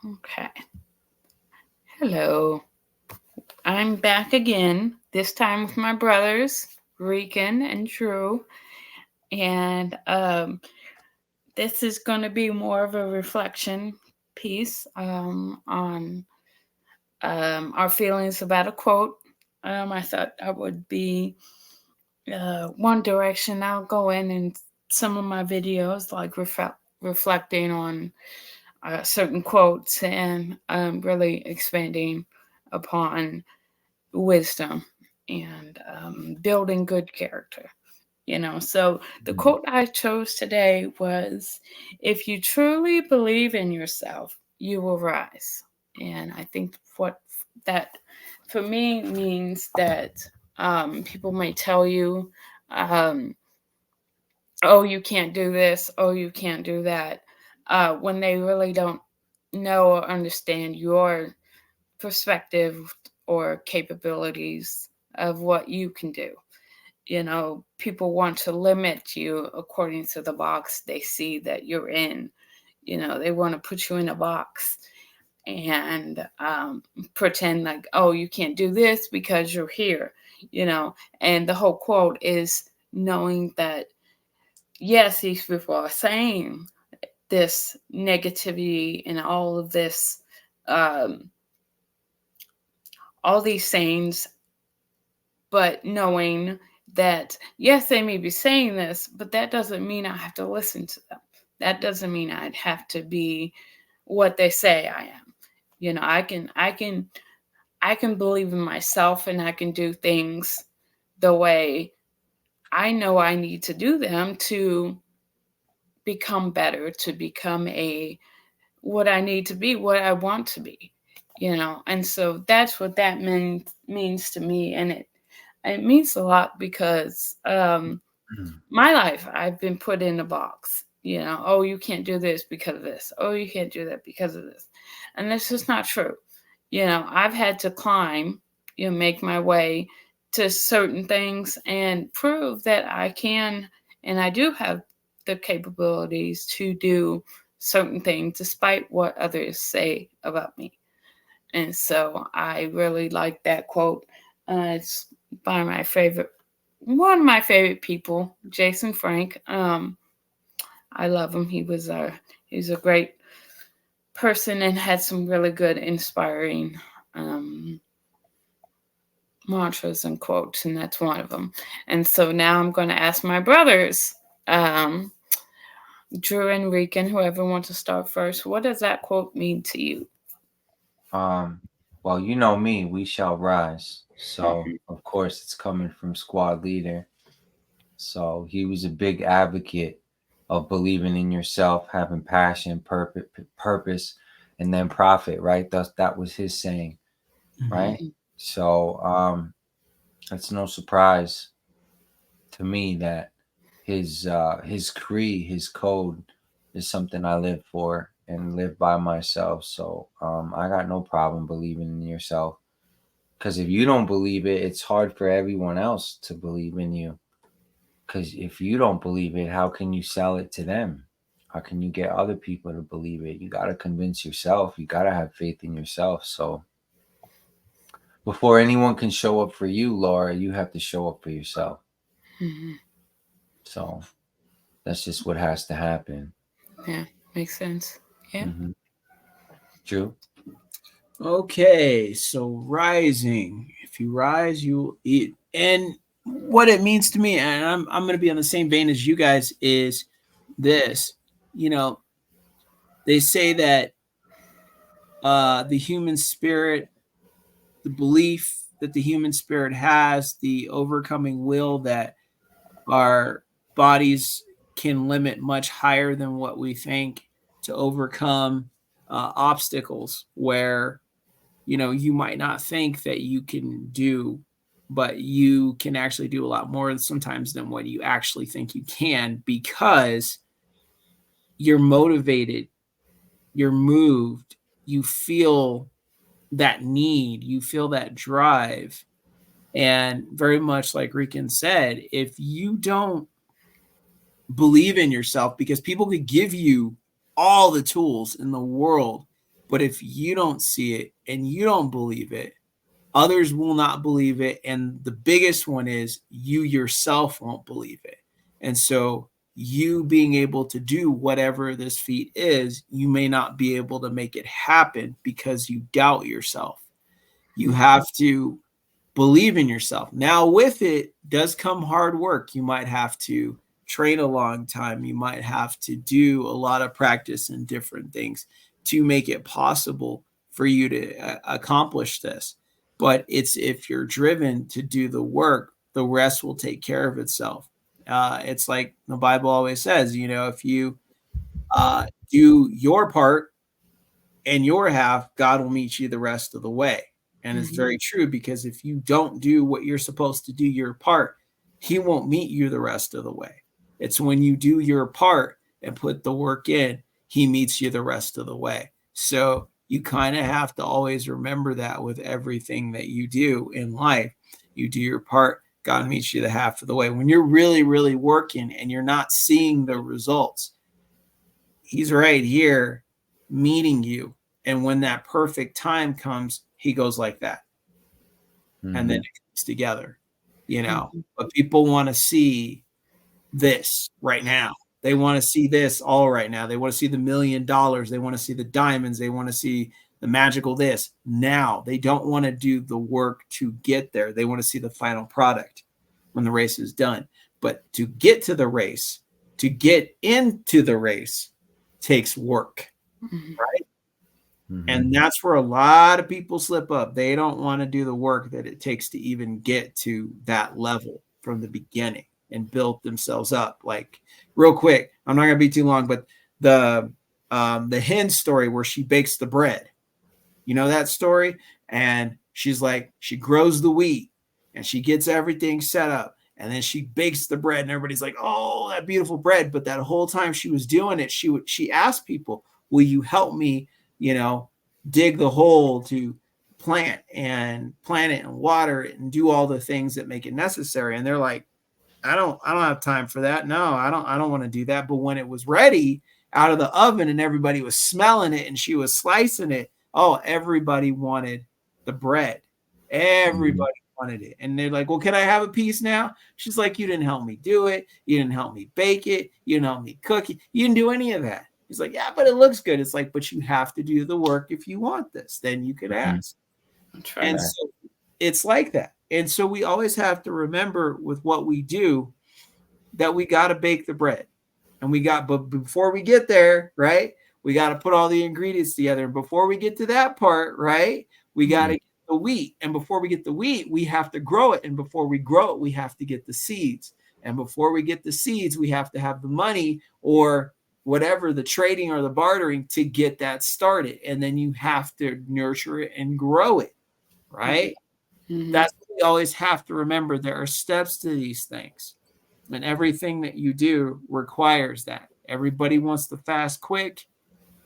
Okay. Hello. I'm back again, this time with my brothers, Rican and Drew. And this is going to be more of a reflection piece on our feelings about a quote. I thought that would be one direction I'll go in some of my videos, like reflecting on certain quotes and really expanding upon wisdom and building good character. So the quote I chose today was, "If you truly believe in yourself, you will rise." And I think what that for me means that people may tell you, um, "Oh, you can't do this. Oh, you can't do that," when they really don't know or understand your perspective or capabilities of what you can do. People want to limit you according to the box they see that you're in. They want to put you in a box and pretend like, oh, you can't do this because you're here, you know. And the whole quote is knowing that, yes, these people are saying this negativity and um, all these sayings, but knowing that, yes, they may be saying this, but that doesn't mean I have to listen to them. That doesn't mean I'd have to be what they say I am. I can believe in myself, and I can do things the way I know I need to do them to become better, to become a what I need to be, what I want to be. And so that's what that means to me. And it means a lot because my life, I've been put in a box. Oh, you can't do this because of this. Oh, you can't do that because of this. And that's just not true. I've had to climb, make my way to certain things and prove that I can and I do have the capabilities to do certain things despite what others say about me. And so I really like that quote. It's by one of my favorite people, Jason Frank. I love him. He's a great person and had some really good, inspiring um, mantras and quotes, and that's one of them. And so now I'm going to ask my brothers, um, Drew and Rican, whoever wants to start first. What does that quote mean to you? Um, well, you know me, we shall rise. So, of course, it's coming from squad leader. So, he was a big advocate of believing in yourself, having passion, purpose, and then profit, right? That was his saying, right? Mhm. So, it's no surprise to me that his creed, his code is something I live for and live by myself. So I got no problem believing in yourself. Because if you don't believe it, it's hard for everyone else to believe in you. Because if you don't believe it, how can you sell it to them? How can you get other people to believe it? You got to convince yourself. You got to have faith in yourself. So before anyone can show up for you, Laura, you have to show up for yourself. Mhm. So that's just what has to happen. Yeah, makes sense. Yeah. Hmm. True. Okay, so rising. If you rise, you will eat. And what it means to me, and I'm going to be on the same vein as you guys, is this. You know, they say that the human spirit, the belief that the human spirit has, the overcoming will that our bodies can limit much higher than what we think to overcome obstacles where you might not think that you can do, but you can actually do a lot more sometimes than what you actually think you can, because you're motivated, you're moved, you feel that need, you feel that drive. And very much like Rikin said, if you don't believe in yourself, because people could give you all the tools in the world, But if you don't see it and you don't believe it, others will not believe it. And the biggest one is you yourself won't believe it. And so you being able to do whatever this feat is, you may not be able to make it happen because you doubt yourself. You have to believe in yourself. Now, with it does come hard work. You might have to train a long time. You might have to do a lot of practice and different things to make it possible for you to accomplish this. But it's if you're driven to do the work, the rest will take care of itself. It's like the Bible always says, you know, if you do your part and your half, God will meet you the rest of the way. And it's very true, because if you don't do what you're supposed to do, your part, he won't meet you the rest of the way. It's when you do your part and put the work in, he meets you the rest of the way. So you kind of have to always remember that with everything that you do in life. You do your part, God meets you the half of the way. When you're really, really working and you're not seeing the results, he's right here meeting you. And when that perfect time comes, he goes like that. And then it comes together, you know. But people want to see this right now. They want to see this all right now. They want to see the $1 million. They want to see the diamonds. They want to see the magical this now. They don't want to do the work to get there. They want to see the final product when the race is done. But to get to the race, to get into the race, takes work, right? And that's where a lot of people slip up. They don't want to do the work that it takes to even get to that level from the beginning and build themselves up. Like, real quick, I'm not going to be too long, but the hen story where she bakes the bread, you know that story? And she's like, she grows the wheat and she gets everything set up. And then she bakes the bread and everybody's like, oh, that beautiful bread. But that whole time she was doing it, she asked people, will you help me, you know, dig the hole to plant it and water it and do all the things that make it necessary. And they're like, I don't have time for that. No, I don't want to do that. But when it was ready out of the oven and everybody was smelling it and she was slicing it, oh, everybody wanted the bread. Everybody wanted it. And they're like, well, can I have a piece now? She's like, you didn't help me do it. You didn't help me bake it. You didn't help me cook it. You didn't do any of that. He's like, yeah, but it looks good. It's like, but you have to do the work if you want this. Then you could ask. That's right. And so it's like that. And so we always have to remember with what we do that we got to bake the bread. And but before we get there, right, we got to put all the ingredients together. And before we get to that part, right, we got to get the wheat. And before we get the wheat, we have to grow it. And before we grow it, we have to get the seeds. And before we get the seeds, we have to have the money or whatever, the trading or the bartering to get that started. And then you have to nurture it and grow it, right? That's what we always have to remember. There are steps to these things. And everything that you do requires that. Everybody wants the fast, quick.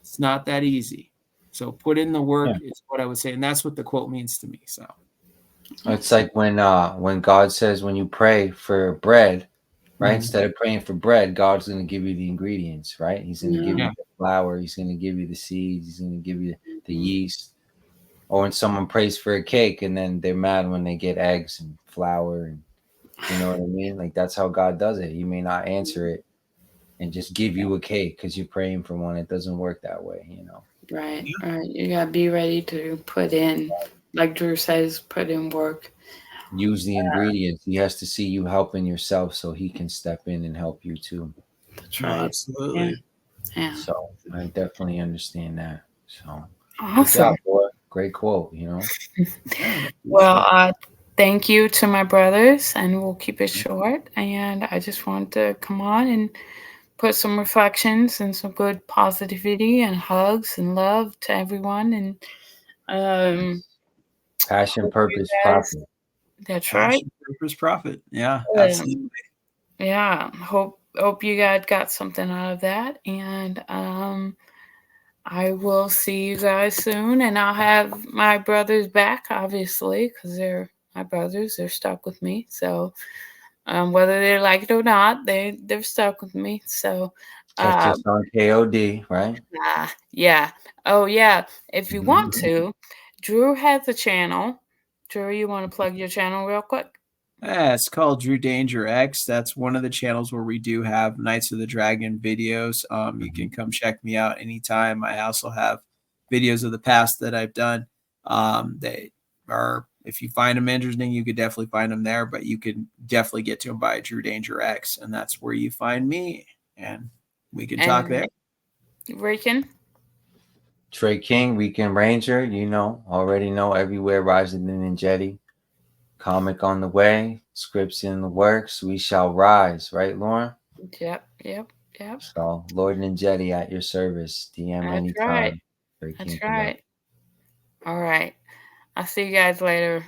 It's not that easy. So put in the work is what I would say. And that's what the quote means to me. So it's like when God says, when you pray for bread, right? Instead of praying for bread, God's going to give you the ingredients, right? He's going to give you the flour. He's going to give you the seeds. He's going to give you the yeast. Or when someone prays for a cake and then they're mad when they get eggs and flour, and you know what I mean? Like, that's how God does it. He may not answer it and just give you a cake because you're praying for one. It doesn't work that way, you know? Right. You got to be ready to put in, like Drew says, put in work. Use the ingredients. He has to see you helping yourself so he can step in and help you too. That's right. Absolutely. Yeah. So I definitely understand that. So awesome. Good job, boy. Great quote, you know? Well, thank you to my brothers, and we'll keep it short. And I just want to come on and put some reflections and some good positivity and hugs and love to everyone. And passion, purpose, profit. That's right. Passion, purpose, profit. Yeah, absolutely. Yeah. Hope you guys got something out of that. And I will see you guys soon, and I'll have my brothers back, obviously, because they're my brothers. They're stuck with me. So whether they like it or not, they're stuck with me. So Catch Uh, us on KOD, right? yeah. Oh, yeah. If you want Mhm. to, Drew has a channel. Drew, you want to plug your channel real quick? Yeah, it's called Drew Danger X. That's one of the channels where we do have Knights of the Dragon videos. You can come check me out anytime. I also have videos of the past that I've done. They are, if you find them interesting, you could definitely find them there, but you can definitely get to them by Drew Danger X, and that's where you find me, and we can talk there. And Rican? Trey King, Weekend Ranger, already know everywhere rising in and jetty. Comic on the way, scripts in the works. We shall rise, right, Lauren? Yep, yep, yep. So, Lord and Jetty at your service. DM That's right. anytime. Trey King That's Production. right. All right. I'll see you guys later.